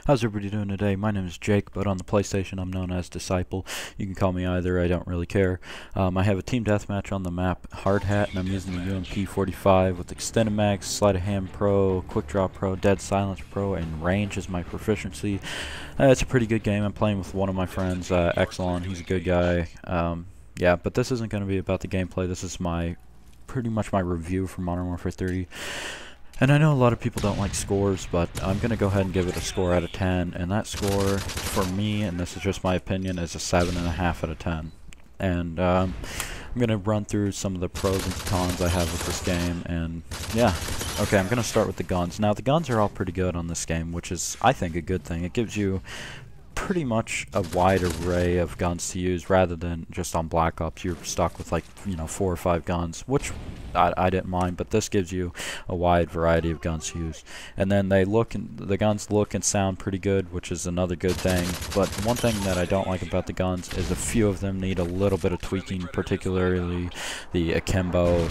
How's everybody doing today? My name is Jake, but on the PlayStation I'm known as Disciple. You can call me either, I don't really care. I have a team deathmatch on the map Hard Hat, and I'm using the UMP45 with Extended Mag, Sleight of Hand Pro, Quick Draw Pro, Dead Silence Pro, and Range is my proficiency. It's a pretty good game. I'm playing with one of my friends, Exelon. He's a good guy. Yeah, but this isn't going to be about the gameplay. This is pretty much my review for Modern Warfare 3. And I know a lot of people don't like scores, but I'm going to go ahead and give it a score out of 10. And that score, for me, and this is just my opinion, is a 7.5 out of 10. And I'm going to run through some of the pros and cons I have with this game. And yeah, okay, I'm going to start with the guns. Now, the guns are all pretty good on this game, which is, I think, a good thing. It gives you pretty much a wide array of guns to use rather than just on Black Ops you're stuck with like 4 or 5 guns, which I didn't mind, but this gives you a wide variety of guns to use. And then the guns look and sound pretty good, which is another good thing. But one thing that I don't like about the guns is a few of them need a little bit of tweaking, particularly the akimbo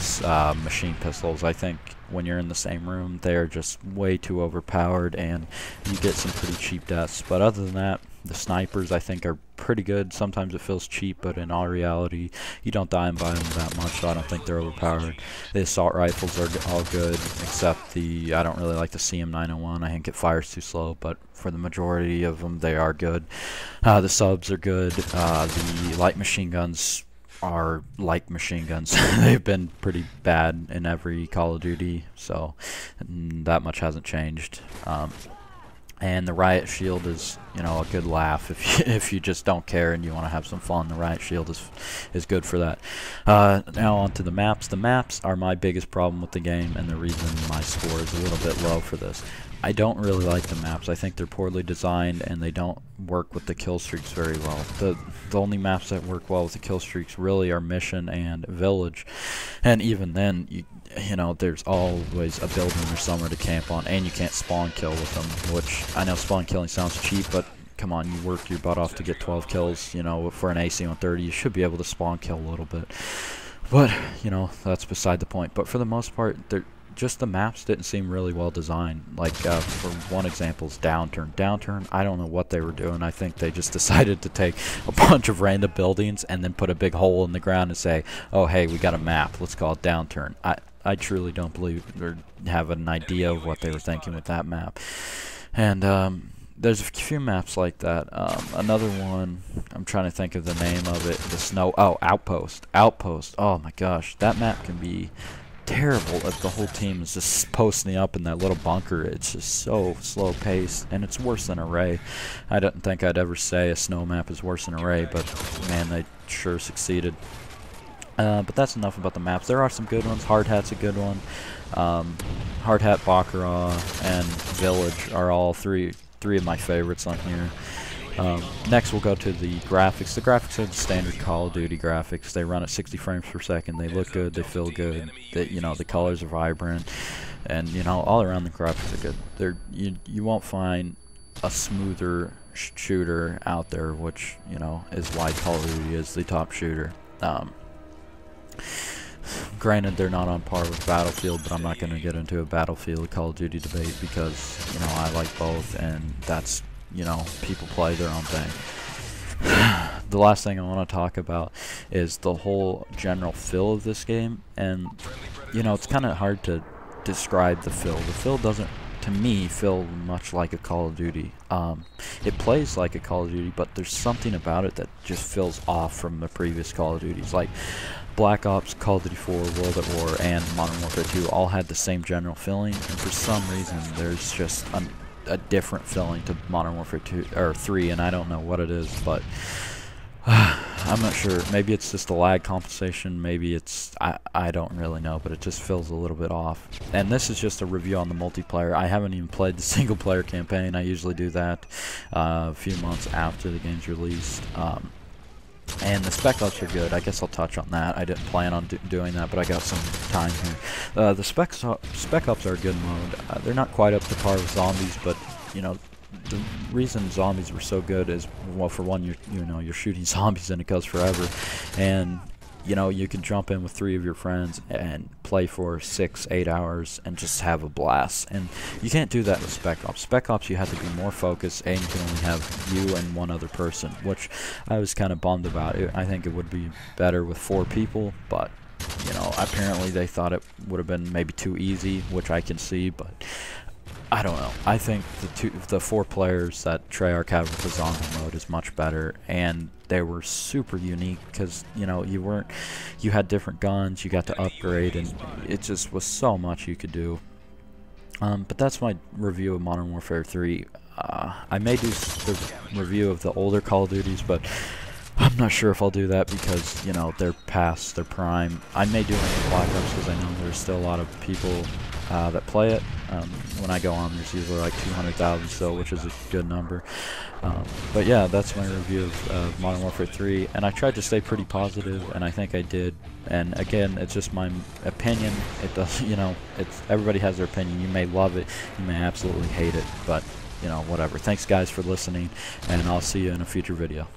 machine pistols. I think when you're in the same room they are just way too overpowered and you get some pretty cheap deaths. But other than that, the snipers I think are pretty good. Sometimes it feels cheap, but in all reality you don't die by them that much, so I don't think they're overpowered. The assault rifles are all good, except I don't really like the CM901. I think it fires too slow, but for the majority of them they are good. The subs are good. The light machine guns are like machine guns. They've been pretty bad in every Call of Duty, so that much hasn't changed. And the riot shield is, a good laugh if you just don't care and you want to have some fun. The riot shield is good for that. Now on to the maps. The maps are my biggest problem with the game, and the reason my score is a little bit low for this. I don't really like the maps. I think they're poorly designed and they don't work with the kill streaks very well. The only maps that work well with the kill streaks really are Mission and Village, and even then there's always a building or somewhere to camp on, and you can't spawn kill with them, which I know spawn killing sounds cheap, but come on, you work your butt off to get 12 kills, for an AC-130, you should be able to spawn kill a little bit. But, that's beside the point. But for the most part, just the maps didn't seem really well designed. Like, for one example is Downturn. Downturn, I don't know what they were doing. I think they just decided to take a bunch of random buildings and then put a big hole in the ground and say, oh, hey, we got a map, let's call it Downturn. I truly don't believe or have an idea of what they were thinking with that map. And there's a few maps like that. Another one, I'm trying to think of the name of it. Outpost. Outpost. Oh my gosh, that map can be terrible if the whole team is just posting up in that little bunker. It's just so slow paced, and it's worse than Array. I don't think I'd ever say a snow map is worse than Array, but man, they sure succeeded. But that's enough about the maps. There are some good ones. Hard Hat's a good one. Hard Hat, Baccarat, and Village are all three of my favorites on here. Next we'll go to the graphics. The graphics are the standard Call of Duty graphics. They run at 60 frames per second. They look good. They feel good. The colors are vibrant, and all around the graphics are good. You won't find a smoother shooter out there, which is why Call of Duty is the top shooter. Granted, they're not on par with Battlefield, but I'm not going to get into a Battlefield Call of Duty debate because I like both, and that's people play their own thing. The last thing I want to talk about is the whole general feel of this game, and it's kind of hard to describe the feel. The feel doesn't, to me, feel much like a Call of Duty. It plays like a Call of Duty, but there's something about it that just feels off from the previous Call of Duties. Like Black Ops, Call of Duty 4, World at War, and Modern Warfare 2 all had the same general feeling, and for some reason there's just a different feeling to Modern Warfare 2 or 3, and I don't know what it is, but I'm not sure. Maybe it's just a lag compensation, maybe it's I don't really know, but it just feels a little bit off. And this is just a review on the multiplayer. I haven't even played the single player campaign. I usually do that a few months after the game's released. And the Spec Ops are good. I guess I'll touch on that. I didn't plan on doing that, but I got some time here. The Spec Ops are a good mode. They're not quite up to par with Zombies, but the reason Zombies were so good is, well, for one, you're shooting zombies and it goes forever, and you know, you can jump in with 3 of your friends and play for 6-8 hours and just have a blast. And you can't do that with Spec Ops. Spec Ops, you have to be more focused, and you can only have you and one other person, which I was kind of bummed about. I think it would be better with 4 people, but you know, apparently they thought it would have been maybe too easy, which I can see, but I don't know. I think the 4 players that Treyarch had with the zombie mode is much better, and they were super unique because, you know, you had different guns, you got to upgrade, and it just was so much you could do. But that's my review of Modern Warfare 3. I may do the review of the older Call of Duties, but I'm not sure if I'll do that because, you know, they're past their prime. I may do it in Black Ops because I know there's still a lot of people that play it. When I go on, there's usually like 200,000 still, which is a good number. But yeah, that's my review of Modern Warfare 3, and I tried to stay pretty positive, and I think I did. And again, it's just my opinion. It does, you know, everybody has their opinion. You may love it, you may absolutely hate it, but you know, whatever. Thanks guys for listening, and I'll see you in a future video.